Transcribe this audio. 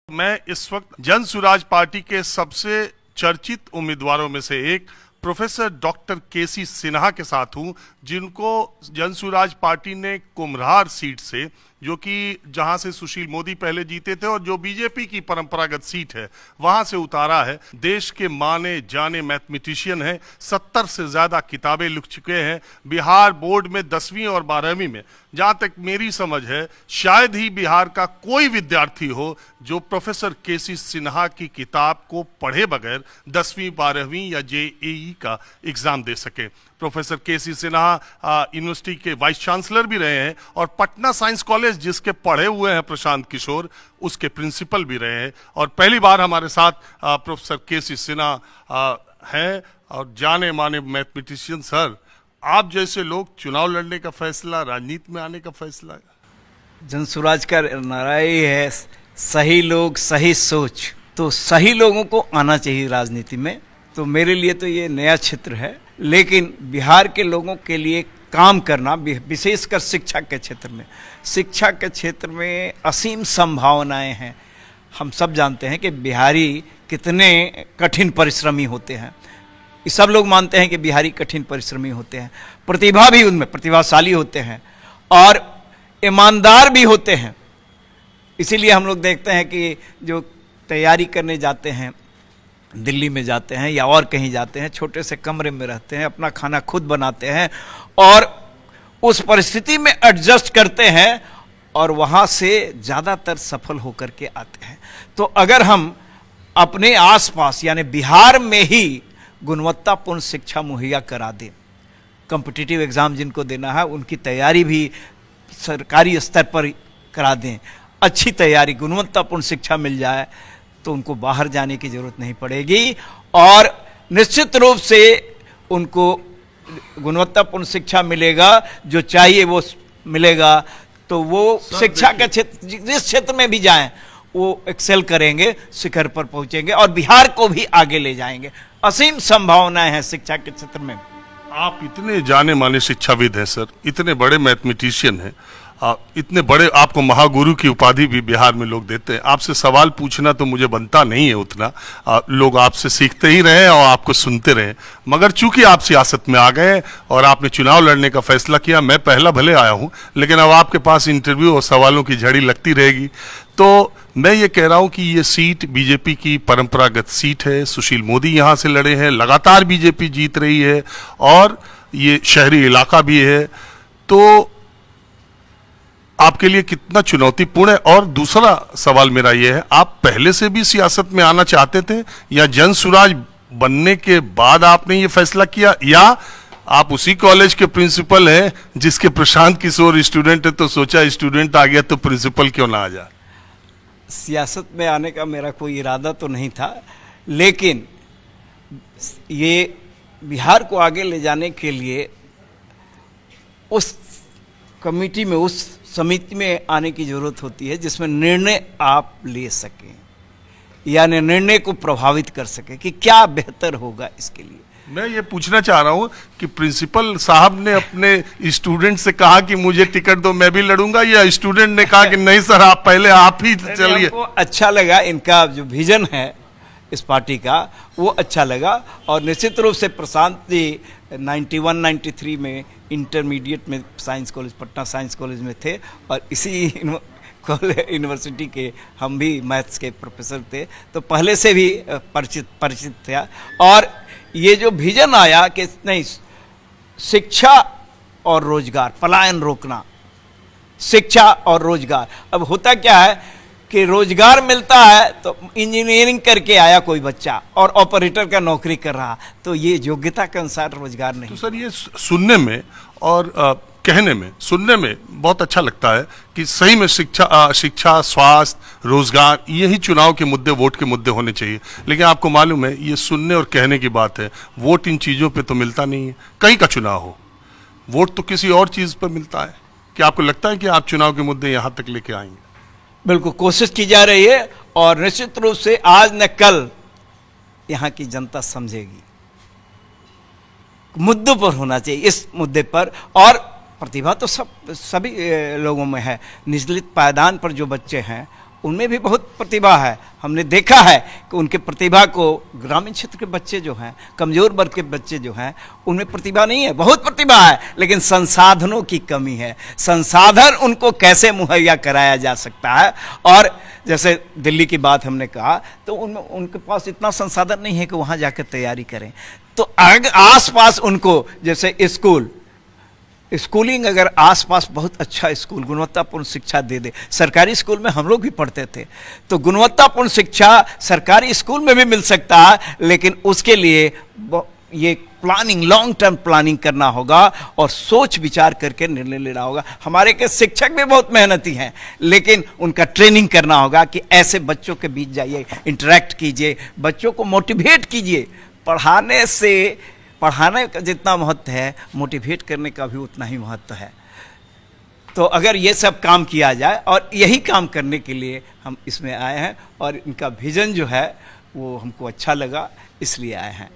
मैं इस वक्त जन सुराज पार्टी के सबसे चर्चित उम्मीदवारों में से एक प्रोफेसर डॉक्टर केसी सिन्हा के साथ हूं, जिनको जन सुराज पार्टी ने कुम्हरार सीट से, जो कि जहां से सुशील मोदी पहले जीते थे और जो बीजेपी की परंपरागत सीट है, वहां से उतारा है। देश के माने जाने मैथमेटिशियन हैं, 70 से ज्यादा किताबें लिख चुके हैं। बिहार बोर्ड में 10वीं और 12वीं में, जहां तक मेरी समझ है, शायद ही बिहार का कोई विद्यार्थी हो जो प्रोफेसर केसी सिन्हा की किताब को पढ़े बगैर 10वीं 12वीं या जेईई का एग्जाम दे सके। प्रोफेसर केसी सिन्हा यूनिवर्सिटी के वाइस चांसलर भी रहे हैं और पटना साइंस कॉलेज, जिसके पढ़े हुए हैं प्रशांत किशोर, उसके प्रिंसिपल भी रहे हैं। और पहली बार हमारे साथ प्रोफेसर केसी सिन्हा हैं और जाने माने मैथमेटिशियन। सर, आप जैसे लोग चुनाव लड़ने का फैसला, राजनीति में आने का फैसला। जनसुराज का नारा ही है, सही लोग सही सोच। तो सही लोगों को आना चाहिए राजनीति में। तो मेरे लिए तो ये नया क्षेत्र है, लेकिन बिहार के लोगों के लिए काम करना, विशेषकर शिक्षा के क्षेत्र में, शिक्षा के क्षेत्र में असीम संभावनाएं हैं। हम सब जानते हैं कि बिहारी कितने कठिन परिश्रमी होते हैं। सब लोग मानते हैं कि बिहारी कठिन परिश्रमी होते हैं, प्रतिभा भी उनमें प्रतिभाशाली होते हैं और ईमानदार भी होते हैं। इसीलिए हम लोग देखते हैं कि जो तैयारी करने जाते हैं, दिल्ली में जाते हैं या और कहीं जाते हैं, छोटे से कमरे में रहते हैं, अपना खाना खुद बनाते हैं और उस परिस्थिति में एडजस्ट करते हैं और वहाँ से ज़्यादातर सफल होकर के आते हैं। तो अगर हम अपने आसपास यानी बिहार में ही गुणवत्तापूर्ण शिक्षा मुहैया करा दें, कॉम्पिटिटिव एग्ज़ाम जिनको देना है उनकी तैयारी भी सरकारी स्तर पर करा दें, अच्छी तैयारी, गुणवत्तापूर्ण शिक्षा मिल जाए, तो उनको बाहर जाने की ज़रूरत नहीं पड़ेगी और निश्चित रूप से उनको गुणवत्तापूर्ण शिक्षा मिलेगा, जो चाहिए वो मिलेगा। तो वो शिक्षा के क्षेत्र, जिस क्षेत्र में भी जाएं, वो एक्सेल करेंगे, शिखर पर पहुंचेंगे और बिहार को भी आगे ले जाएंगे। असीम संभावनाएं हैं शिक्षा के क्षेत्र में। आप इतने जाने माने शिक्षाविद हैं सर, इतने बड़े मैथमेटिशियन हैं, इतने बड़े, आपको महागुरु की उपाधि भी बिहार में लोग देते हैं। आपसे सवाल पूछना तो मुझे बनता नहीं है उतना, लोग आपसे सीखते ही रहे और आपको सुनते रहे। मगर चूंकि आप सियासत में आ गए और आपने चुनाव लड़ने का फैसला किया, मैं पहला भले आया हूं, लेकिन अब आपके पास इंटरव्यू और सवालों की झड़ी लगती रहेगी। तो मैं ये कह रहा हूं कि ये सीट बीजेपी की परंपरागत सीट है, सुशील मोदी यहां से लड़े हैं, लगातार बीजेपी जीत रही है और ये शहरी इलाका भी है। तो आपके लिए कितना चुनौतीपूर्ण है? और दूसरा सवाल मेरा यह है, आप पहले से भी सियासत में आना चाहते थे या जन सुराज बनने के बाद आपने ये फैसला किया, या आप उसी कॉलेज के प्रिंसिपल हैं जिसके प्रशांत किशोर स्टूडेंट है, तो सोचा स्टूडेंट आ गया तो प्रिंसिपल क्यों ना आ जाए? सियासत में आने का मेरा कोई इरादा तो नहीं था, लेकिन ये बिहार को आगे ले जाने के लिए उस कमेटी में, उस समिति में आने की ज़रूरत होती है जिसमें निर्णय आप ले सकें, यानी निर्णय को प्रभावित कर सकें कि क्या बेहतर होगा इसके लिए। मैं ये पूछना चाह रहा हूं कि प्रिंसिपल साहब ने अपने स्टूडेंट से कहा कि मुझे टिकट दो, मैं भी लड़ूंगा, या स्टूडेंट ने कहा कि नहीं सर, आप पहले आप ही चलिए? अच्छा लगा, इनका जो विजन है इस पार्टी का वो अच्छा लगा और निश्चित रूप से प्रशांत जी 91-93 में इंटरमीडिएट में science college, Patna science college में थे और इसी यूनिवर्सिटी के हम भी मैथ्स के प्रोफेसर थे, तो पहले से भी परिचित था। और ये जो विजन आया कि नहीं, शिक्षा और रोजगार, पलायन रोकना, शिक्षा और रोजगार। अब होता क्या है कि रोजगार मिलता है तो इंजीनियरिंग करके आया कोई बच्चा और ऑपरेटर का नौकरी कर रहा, तो ये योग्यता के अनुसार रोजगार नहीं। तो सर, ये सुनने में और कहने में, सुनने में बहुत अच्छा लगता है कि सही में शिक्षा, स्वास्थ्य, रोजगार, यही चुनाव के मुद्दे, वोट के मुद्दे होने चाहिए। लेकिन आपको मालूम है, ये सुनने और कहने की बात है, वोट इन चीज़ों पे तो मिलता नहीं है। कहीं का चुनाव हो, वोट तो किसी और चीज़ पर मिलता है। क्या आपको लगता है कि आप चुनाव के मुद्दे यहाँ तक लेके आएंगे? बिल्कुल कोशिश की जा रही है और निश्चित रूप से आज न कल यहाँ की जनता समझेगी। मुद्दों पर होना चाहिए, इस मुद्दे पर। और प्रतिभा तो सभी लोगों में है। निचले पायदान पर जो बच्चे हैं उनमें भी बहुत प्रतिभा है। हमने देखा है कि उनके प्रतिभा को ग्रामीण क्षेत्र के बच्चे जो हैं, कमज़ोर वर्ग के बच्चे जो हैं, उनमें प्रतिभा नहीं है, बहुत प्रतिभा है, लेकिन संसाधनों की कमी है। संसाधन उनको कैसे मुहैया कराया जा सकता है। और जैसे दिल्ली की बात हमने कहा, तो उनमें उनके पास इतना संसाधन नहीं है कि वहाँ जाकर तैयारी करें। तो आसपास उनको जैसे स्कूलिंग अगर आसपास बहुत अच्छा स्कूल गुणवत्तापूर्ण शिक्षा दे दे। सरकारी स्कूल में हम लोग भी पढ़ते थे, तो गुणवत्तापूर्ण शिक्षा सरकारी स्कूल में भी मिल सकता है, लेकिन उसके लिए ये प्लानिंग, लॉन्ग टर्म प्लानिंग करना होगा और सोच विचार करके निर्णय लेना होगा। हमारे के शिक्षक भी बहुत मेहनती हैं, लेकिन उनका ट्रेनिंग करना होगा कि ऐसे बच्चों के बीच जाइए, इंटरेक्ट कीजिए, बच्चों को मोटिवेट कीजिए। पढ़ाने का जितना महत्व है, मोटिवेट करने का भी उतना ही महत्व है। तो अगर ये सब काम किया जाए, और यही काम करने के लिए हम इसमें आए हैं, और इनका विजन जो है वो हमको अच्छा लगा, इसलिए आए हैं।